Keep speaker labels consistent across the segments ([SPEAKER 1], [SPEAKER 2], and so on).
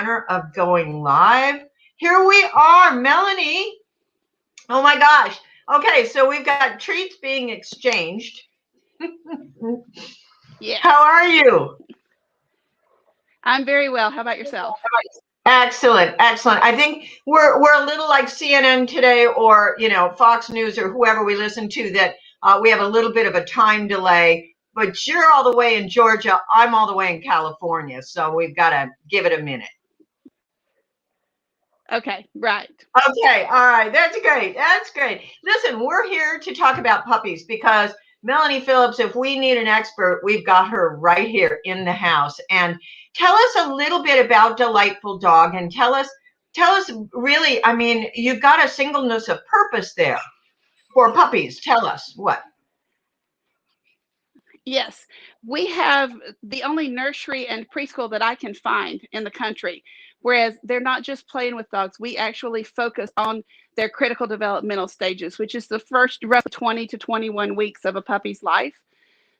[SPEAKER 1] honor of going live. Here we are, Melony. Oh my gosh. Okay, so we've got treats being exchanged.
[SPEAKER 2] Yeah.
[SPEAKER 1] How are you?
[SPEAKER 2] I'm very well. How about yourself?
[SPEAKER 1] Excellent, excellent. I think we're a little like CNN today, or Fox News, or whoever we listen to. That we have a little bit of a time delay. But you're all the way in Georgia. I'm all the way in California, so we've got to give it a minute.
[SPEAKER 2] Okay, right.
[SPEAKER 1] Okay, all right. That's great. That's great. Listen, we're here to talk about puppies because Melony Phillips, if we need an expert, we've got her right here in the house. And tell us a little bit about Delightful Dog, and tell us really, I mean, you've got a singleness of purpose there for puppies. Tell us what.
[SPEAKER 2] Yes, we have the only nursery and preschool that I can find in the country. Whereas they're not just playing with dogs, we actually focus on their critical developmental stages, which is the first roughly 20 to 21 weeks of a puppy's life.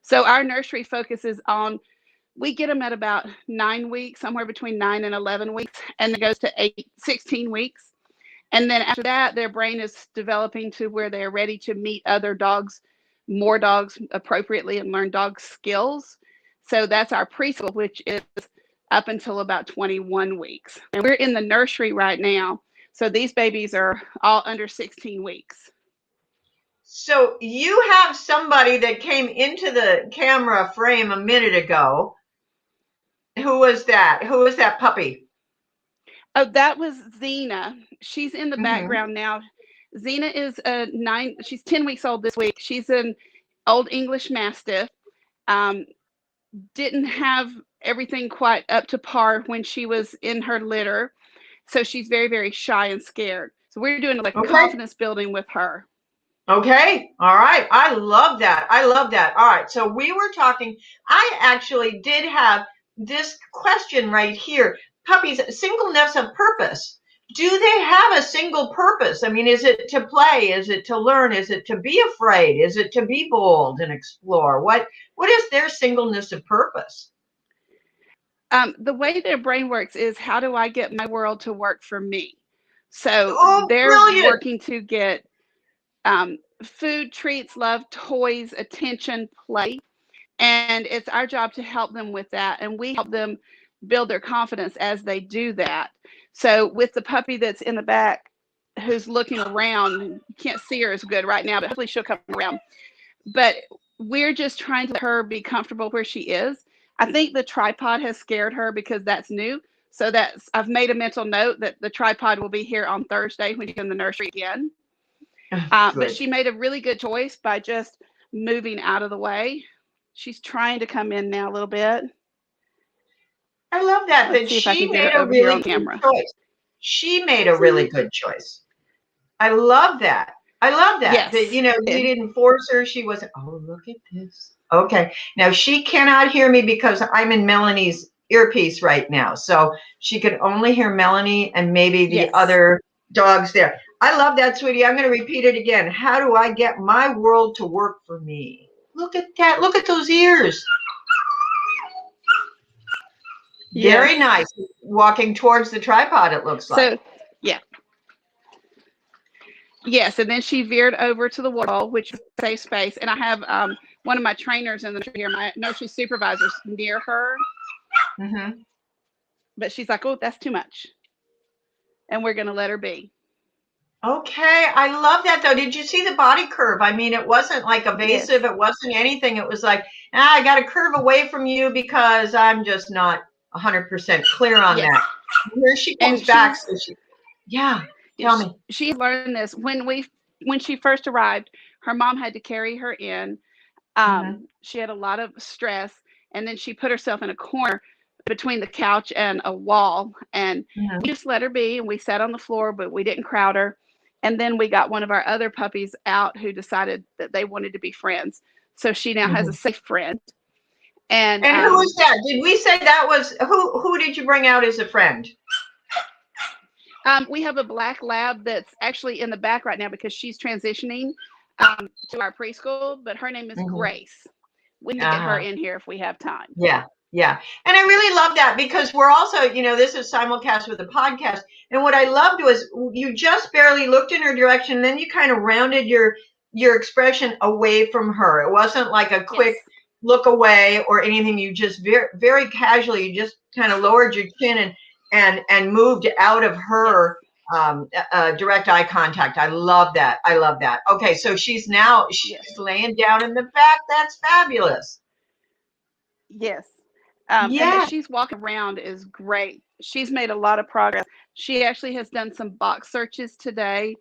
[SPEAKER 2] So our nursery focuses on, we get them at about 9 weeks, somewhere between 9 and 11 weeks, and it goes to 16 weeks. And then after that, their brain is developing to where they're ready to meet other dogs, more dogs appropriately, and learn dog skills. So that's our preschool, which is up until about 21 weeks. And we're in the nursery right now. So these babies are all under 16 weeks.
[SPEAKER 1] So you have somebody that came into the camera frame a minute ago. Who was that? Who was that puppy?
[SPEAKER 2] Oh, that was Xena. She's in the background now. Xena is she's 10 weeks old this week. She's an old English Mastiff. Didn't have everything quite up to par when she was in her litter. So she's very, very shy and scared. So we're doing like confidence building with her.
[SPEAKER 1] Okay. All right. I love that. I love that. All right. So we were talking, I actually did have this question right here. Puppies, singleness of purpose. Do they have a single purpose? I mean, is it to play? Is it to learn? Is it to be afraid? Is it to be bold and explore? What is their singleness of purpose?
[SPEAKER 2] The way their brain works is, how do I get my world to work for me? So they're working to get food, treats, love, toys, attention, play. And it's our job to help them with that. And we help them build their confidence as they do that. So with the puppy that's in the back who's looking around, you can't see her as good right now, but hopefully she'll come around. But we're just trying to let her be comfortable where she is. I think the tripod has scared her because that's new. So I've made a mental note that the tripod will be here on Thursday when she's in the nursery again. But she made a really good choice by just moving out of the way. She's trying to come in now a little bit.
[SPEAKER 1] I love that.
[SPEAKER 2] Let's see if I can get her over here on camera.
[SPEAKER 1] Choice. She made a really good choice. I love that. I love that.
[SPEAKER 2] Yes.
[SPEAKER 1] That, you didn't force her. She wasn't, oh, look at this. Okay. Now she cannot hear me because I'm in Melony's earpiece right now. So she could only hear Melony and maybe the other dogs there. I love that, sweetie. I'm going to repeat it again. How do I get my world to work for me? Look at that. Look at those ears. Yes. Very nice. Walking towards the tripod, it looks like.
[SPEAKER 2] So, yeah. Yes, and then she veered over to the wall, which is a safe space. And I have one of my trainers in the nursery here, my nursery supervisor's near her. But she's like, oh, that's too much. And we're going to let her be.
[SPEAKER 1] Okay. I love that, though. Did you see the body curve? I mean, it wasn't like evasive. Yes. It wasn't anything. It was like, I got to curve away from you because I'm just not 100% clear on that. Here she comes back. So tell me.
[SPEAKER 2] She learned this when she first arrived. Her mom had to carry her in. She had a lot of stress, and then she put herself in a corner between the couch and a wall, and we just let her be, and we sat on the floor, but we didn't crowd her. And then we got one of our other puppies out who decided that they wanted to be friends. So she now has a safe friend. And
[SPEAKER 1] who was that? Did we say that was who did you bring out as a friend?
[SPEAKER 2] We have a black lab that's actually in the back right now because she's transitioning to our preschool, but her name is Grace. We can get her in here if we have time.
[SPEAKER 1] Yeah. Yeah. And I really love that because we're also, this is simulcast with a podcast. And what I loved was you just barely looked in her direction, then you kind of rounded your expression away from her. It wasn't like a quick
[SPEAKER 2] Yes.
[SPEAKER 1] look away or anything. You just very, very casually, you just kind of lowered your chin and moved out of
[SPEAKER 2] Yes.
[SPEAKER 1] her direct eye contact. I love that. I love that. Okay. So she's
[SPEAKER 2] Yes.
[SPEAKER 1] laying down in the back. That's fabulous.
[SPEAKER 2] Yes. And that
[SPEAKER 1] Yeah.
[SPEAKER 2] she's walking around is great. She's made a lot of progress. She actually has done some box searches today,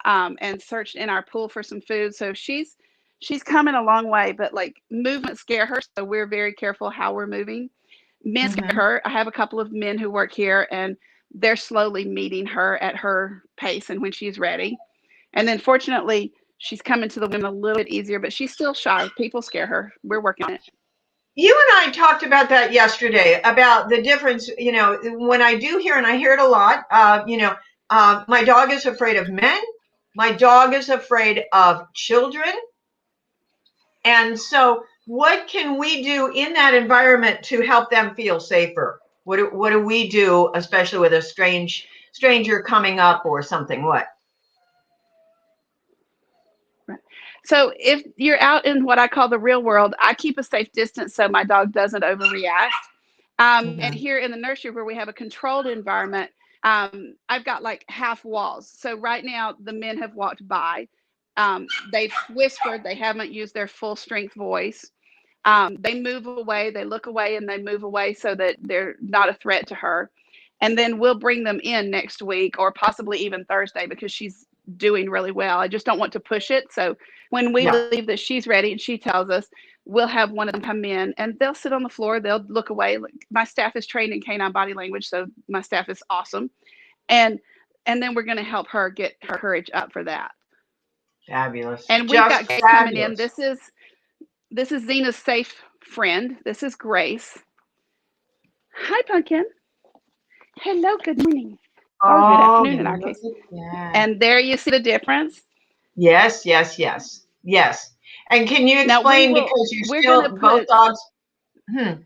[SPEAKER 2] and searched in our pool for some food. So she's coming a long way, but like movement scare her. So we're very careful how we're moving. Men scare
[SPEAKER 1] Hmm.
[SPEAKER 2] her. I have a couple of men who work here, and they're slowly meeting her at her pace and when she's ready. And then fortunately, she's coming to the women a little bit easier, but she's still shy. People scare her. We're working on it.
[SPEAKER 1] You and I talked about that yesterday about the difference, when I do hear, and I hear it a lot, my dog is afraid of men. My dog is afraid of children. And so what can we do in that environment to help them feel safer? What do we do, especially with a stranger coming up or something? What?
[SPEAKER 2] So if you're out in what I call the real world, I keep a safe distance so my dog doesn't overreact. And
[SPEAKER 1] Mhm.
[SPEAKER 2] here in the nursery where we have a controlled environment, I've got like half walls. So right now the men have walked by. They've whispered. They haven't used their full strength voice. They move away. They look away and they move away so that they're not a threat to her. And then we'll bring them in next week or possibly even Thursday because she's doing really well. I just don't want to push it. So when we
[SPEAKER 1] Yeah,
[SPEAKER 2] leave that she's ready and she tells us, we'll have one of them come in and they'll sit on the floor. They'll look away. My staff is trained in canine body language, so my staff is awesome. And then we're going to help her get her courage up for that.
[SPEAKER 1] fabulous.
[SPEAKER 2] And we've got
[SPEAKER 1] Just
[SPEAKER 2] Grace coming in.
[SPEAKER 1] fabulous.
[SPEAKER 2] This is Zena's safe friend. This is Grace. Hi, Pumpkin. Hello, good morning. Or good
[SPEAKER 1] Oh,
[SPEAKER 2] afternoon in our
[SPEAKER 1] look
[SPEAKER 2] case.
[SPEAKER 1] at that.
[SPEAKER 2] And there you see the difference.
[SPEAKER 1] Yes, yes, yes, yes. And can you
[SPEAKER 2] Now
[SPEAKER 1] explain because you're
[SPEAKER 2] we're going to
[SPEAKER 1] still both
[SPEAKER 2] put,
[SPEAKER 1] dogs? Hmm.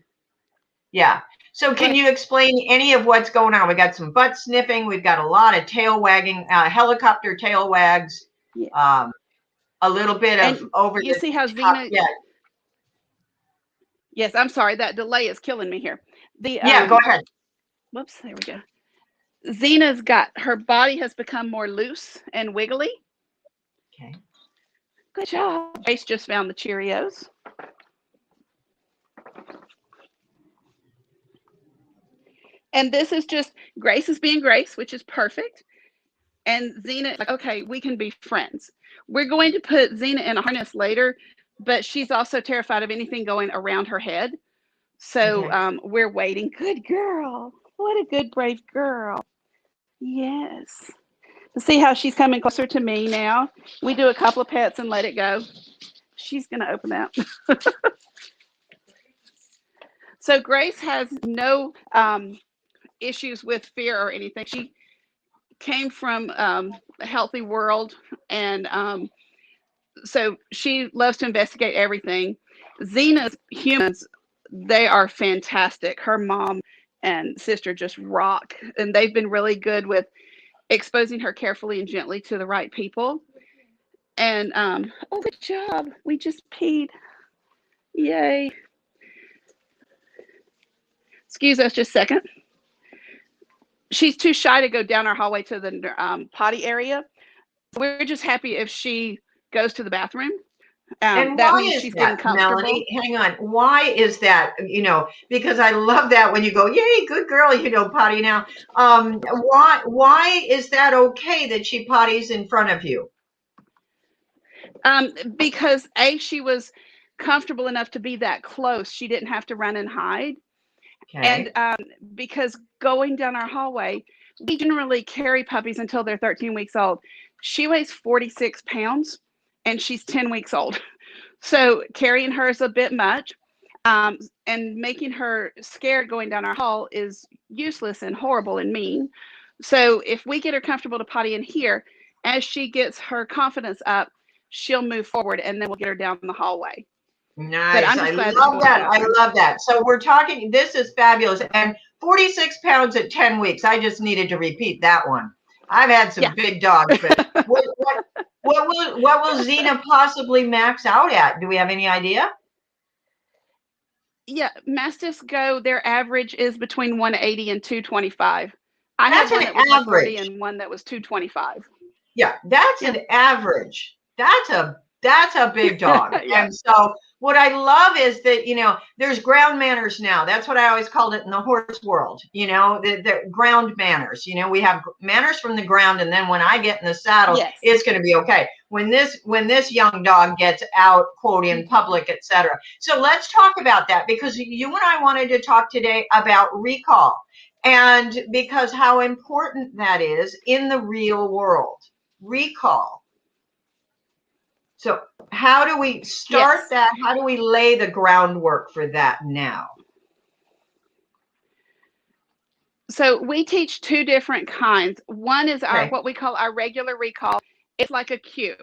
[SPEAKER 1] Yeah. So
[SPEAKER 2] go
[SPEAKER 1] can
[SPEAKER 2] ahead.
[SPEAKER 1] you explain any of what's going on? We got some butt sniffing. We've got a lot of tail wagging, helicopter tail wags,
[SPEAKER 2] Yeah.
[SPEAKER 1] um, a little bit of
[SPEAKER 2] And
[SPEAKER 1] over
[SPEAKER 2] you
[SPEAKER 1] the
[SPEAKER 2] see how
[SPEAKER 1] top.
[SPEAKER 2] Zena,
[SPEAKER 1] Yeah.
[SPEAKER 2] yes, I'm sorry, that delay is killing me here. The,
[SPEAKER 1] Yeah. Go ahead.
[SPEAKER 2] whoops, there we go. Zena's got, her body has become more loose and wiggly.
[SPEAKER 1] Okay.
[SPEAKER 2] Good job. Grace just found the Cheerios. And this is just, Grace is being Grace, which is perfect. And Xena, like, okay, we can be friends. We're going to put Xena in a harness later, but she's also terrified of anything going around her head. So
[SPEAKER 1] Okay.
[SPEAKER 2] we're waiting. Good girl. What a good, brave girl. Yes. See how she's coming closer to me now. We do a couple of pets and let it go. She's going to open that. So Grace has no issues with fear or anything. She came from a healthy world, and so she loves to investigate everything. Xena's humans, they are fantastic. Her mom and sister just rock, and they've been really good with exposing her carefully and gently to the right people. And oh, good job. We just peed. Yay. Excuse us just a second. She's too shy to go down our hallway to the potty area. We're just happy if she goes to the bathroom.
[SPEAKER 1] And
[SPEAKER 2] That
[SPEAKER 1] why
[SPEAKER 2] means
[SPEAKER 1] is
[SPEAKER 2] she's getting
[SPEAKER 1] that,
[SPEAKER 2] comfortable.
[SPEAKER 1] Melanie? Hang on. Why is that? Because I love that when you go, "Yay, good girl," potty now. Why is that okay that she potties in front of you?
[SPEAKER 2] Because A, she was comfortable enough to be that close. She didn't have to run and hide. And
[SPEAKER 1] Okay.
[SPEAKER 2] because going down our hallway, we generally carry puppies until they're 13 weeks old. She weighs 46 pounds and she's 10 weeks old. So carrying her is a bit much. Um, and making her scared going down our hall is useless and horrible and mean. So if we get her comfortable to potty in here, as she gets her confidence up, she'll move forward and then we'll get her down the hallway. But
[SPEAKER 1] Nice.
[SPEAKER 2] I'm
[SPEAKER 1] I
[SPEAKER 2] just glad that she
[SPEAKER 1] love
[SPEAKER 2] wants to
[SPEAKER 1] that.
[SPEAKER 2] eat
[SPEAKER 1] I
[SPEAKER 2] some.
[SPEAKER 1] love that. So we're talking, this is fabulous. And 46 pounds at 10 weeks. I just needed to repeat that one. I've had some
[SPEAKER 2] Yeah.
[SPEAKER 1] big dogs, but what will Xena possibly max out at? Do we have any idea?
[SPEAKER 2] Yeah, Mastiffs go, their average is between 180 and 225. I had
[SPEAKER 1] That's
[SPEAKER 2] one
[SPEAKER 1] an
[SPEAKER 2] that was 140
[SPEAKER 1] average.
[SPEAKER 2] and one that was 225.
[SPEAKER 1] Yeah, that's
[SPEAKER 2] Yeah.
[SPEAKER 1] an average. That's a big dog.
[SPEAKER 2] Yeah.
[SPEAKER 1] And so what I love is that, there's ground manners now. That's what I always called it in the horse world, the ground manners. We have manners from the ground, and then when I get in the saddle,
[SPEAKER 2] Yes.
[SPEAKER 1] it's going to be okay. When this young dog gets out, quote, in public, etc. So let's talk about that, because you and I wanted to talk today about recall, and because how important that is in the real world. Recall. So how do we start
[SPEAKER 2] Yes.
[SPEAKER 1] that? How do we lay the groundwork for that now?
[SPEAKER 2] So we teach two different kinds. One is our
[SPEAKER 1] Okay.
[SPEAKER 2] what we call our regular recall. It's like a cue.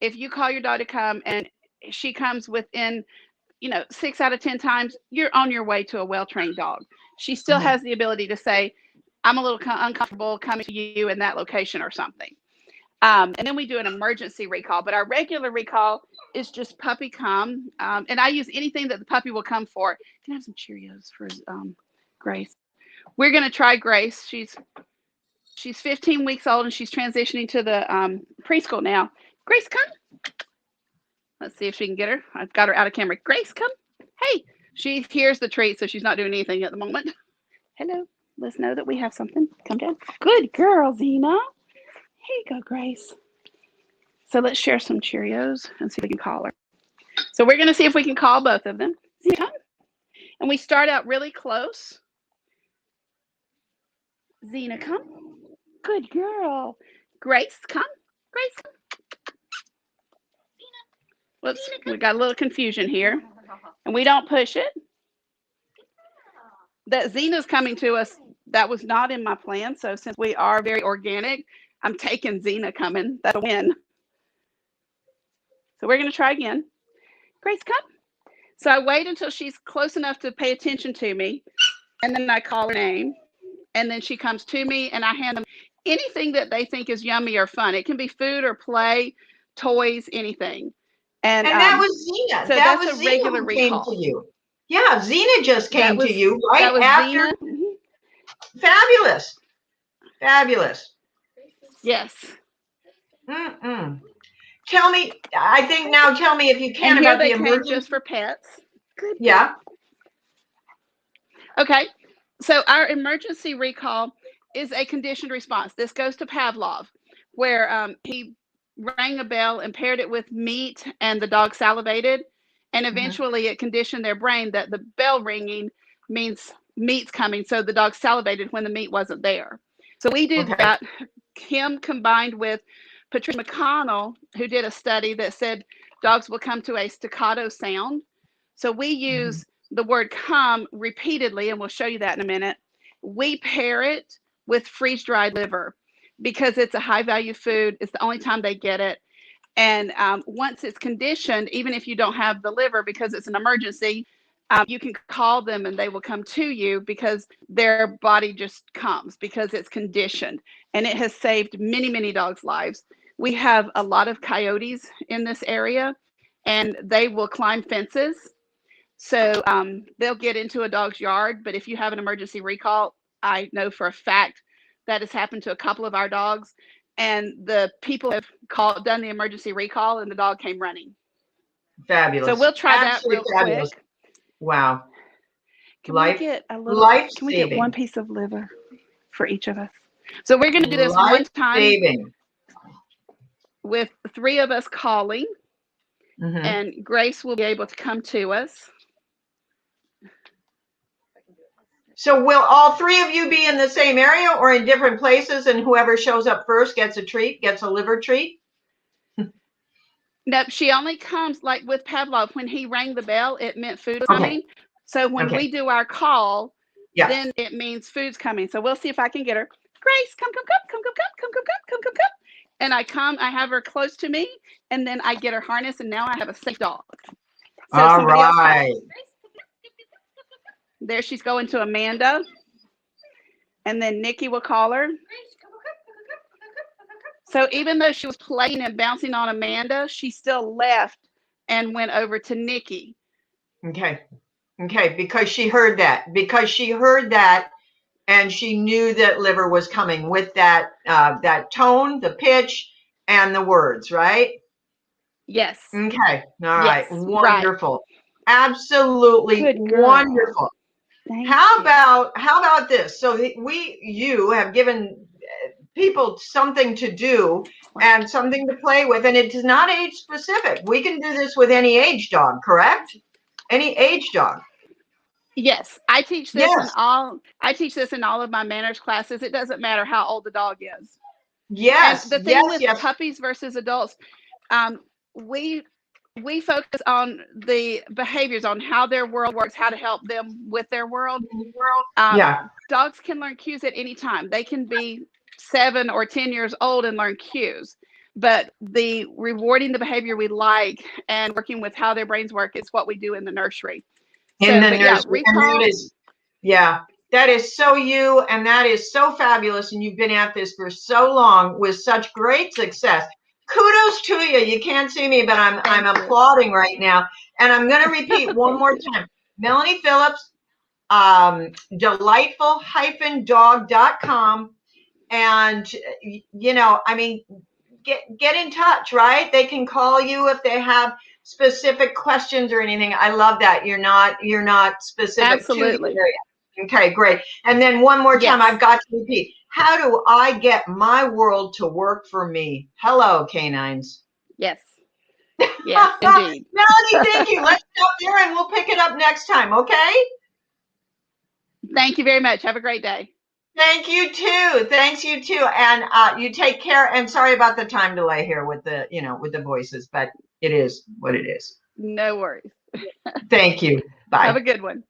[SPEAKER 2] If you call your dog to come and she comes within, 6 out of 10 times, you're on your way to a well-trained dog. She still
[SPEAKER 1] Mm-hmm.
[SPEAKER 2] has the ability to say, I'm a little uncomfortable coming to you in that location or something. And then we do an emergency recall. But our regular recall is just puppy come. And I use anything that the puppy will come for. Can I have some Cheerios for Grace? We're going to try Grace. She's 15 weeks old and she's transitioning to the preschool now. Grace, come. Let's see if she can get her. I've got her out of camera. Grace, come. Hey, she hears the treat, so she's not doing anything at the moment. Hello. Let's know that we have something. Come down. Good girl, Xena. Here you go, Grace. So let's share some Cheerios and see if we can call her. So we're going to see if we can call both of them. Xena, come. And we start out really close. Xena, come. Good girl. Grace, come. Grace, come. Whoops, we got a little confusion here. And we don't push it. That Xena's coming to us, that was not in my plan. So since we are very organic, I'm taking Xena coming. That'll win. So we're going to try again. Grace, come. So I wait until she's close enough to pay attention to me. And then I call her name. And then she comes to me and I hand them anything that they think is yummy or fun. It can be food or play, toys, anything.
[SPEAKER 1] And that was Xena.
[SPEAKER 2] So
[SPEAKER 1] That
[SPEAKER 2] that's
[SPEAKER 1] was
[SPEAKER 2] a
[SPEAKER 1] Xena
[SPEAKER 2] regular
[SPEAKER 1] who came to
[SPEAKER 2] recall.
[SPEAKER 1] you. Yeah, Xena just
[SPEAKER 2] That
[SPEAKER 1] came to
[SPEAKER 2] was
[SPEAKER 1] you
[SPEAKER 2] that
[SPEAKER 1] right
[SPEAKER 2] was
[SPEAKER 1] after.
[SPEAKER 2] Xena.
[SPEAKER 1] Fabulous. Fabulous.
[SPEAKER 2] Yes.
[SPEAKER 1] Mm-mm. Tell me, I think now tell me if you can
[SPEAKER 2] And here
[SPEAKER 1] about
[SPEAKER 2] they
[SPEAKER 1] the
[SPEAKER 2] came
[SPEAKER 1] emergency.
[SPEAKER 2] just for pets. Good.
[SPEAKER 1] Yeah.
[SPEAKER 2] Okay. So our emergency recall is a conditioned response. This goes to Pavlov, where he rang a bell and paired it with meat, and the dog salivated, and eventually it conditioned their brain that the bell ringing means meat's coming. So the dog salivated when the meat wasn't there. So we did
[SPEAKER 1] Okay.
[SPEAKER 2] that. Him combined with Patricia McConnell, who did a study that said dogs will come to a staccato sound. So we use the word come repeatedly, and we'll show you that in a minute. We pair it with freeze-dried liver because it's a high-value food. It's the only time they get it. And once it's conditioned, even if you don't have the liver because it's an emergency, you can call them and they will come to you because their body just comes because it's conditioned. And it has saved many, many dogs' lives. We have a lot of coyotes in this area, and they will climb fences. So they'll get into a dog's yard, but if you have an emergency recall, I know for a fact that has happened to a couple of our dogs, and the people have done the emergency recall, and the dog came running.
[SPEAKER 1] Fabulous.
[SPEAKER 2] So we'll try that real
[SPEAKER 1] Fabulous.
[SPEAKER 2] quick.
[SPEAKER 1] Wow.
[SPEAKER 2] Can we get one piece of liver for each of us? So we're going to do this one time with 3 of us calling, and Grace will be able to come to us.
[SPEAKER 1] So will all 3 of you be in the same area or in different places, and whoever shows up first gets a liver treat?
[SPEAKER 2] No, she only comes like with Pavlov. When he rang the bell, it meant food coming. So when we do our call, then it means food's coming. So we'll see if I can get her. Grace, come. And I have her close to me, and then I get her harness, and now I have a safe dog. So
[SPEAKER 1] All
[SPEAKER 2] somebody else calls.
[SPEAKER 1] right.
[SPEAKER 2] There she's going to Amanda. And then Nikki will call her. So even though she was playing and bouncing on Amanda, she still left and went over to Nikki.
[SPEAKER 1] Okay. Okay. Because she heard that. Because she heard that, and she knew that Liver was coming with that that tone, the pitch, and the words, right?
[SPEAKER 2] Yes.
[SPEAKER 1] Okay. All right.
[SPEAKER 2] Yes,
[SPEAKER 1] Wonderful. Right. Absolutely wonderful. How about this? So you have given people something to do and something to play with, and it is not age specific. We can do this with any age dog, correct? Any age dog.
[SPEAKER 2] Yes, I teach this in all. I teach this in all of my manners classes. It doesn't matter how old the dog is.
[SPEAKER 1] Yes.
[SPEAKER 2] And the thing with puppies versus adults, we focus on the behaviors, on how their world works, how to help them with their world. Dogs can learn cues at any time. They can be 7 or 10 years old and learn cues. But the rewarding the behavior we like and working with how their brains work is what we do in the nursery.
[SPEAKER 1] In the nursery. That is so you, and that is so fabulous. And you've been at this for so long with such great success. Kudos to you. You can't see me, but I'm applauding right now. And I'm going to repeat one more time. Melony Phillips, delightful-dog.com. And, you know, I mean, get in touch, right? They can call you if they have specific questions or anything. I love that. You're not specific to the area. Okay, great. And then one more time, I've got to repeat. How do I get my world to work for me? Hello, canines.
[SPEAKER 2] Yes. Yes, indeed.
[SPEAKER 1] Melony, thank you. Let's stop there and we'll pick it up next time, okay?
[SPEAKER 2] Thank you very much. Have a great day.
[SPEAKER 1] Thank you too. Thanks you too. And you take care. And sorry about the time delay here with the, with the voices, but it is what it is.
[SPEAKER 2] No worries.
[SPEAKER 1] Thank you. Bye.
[SPEAKER 2] Have a good one.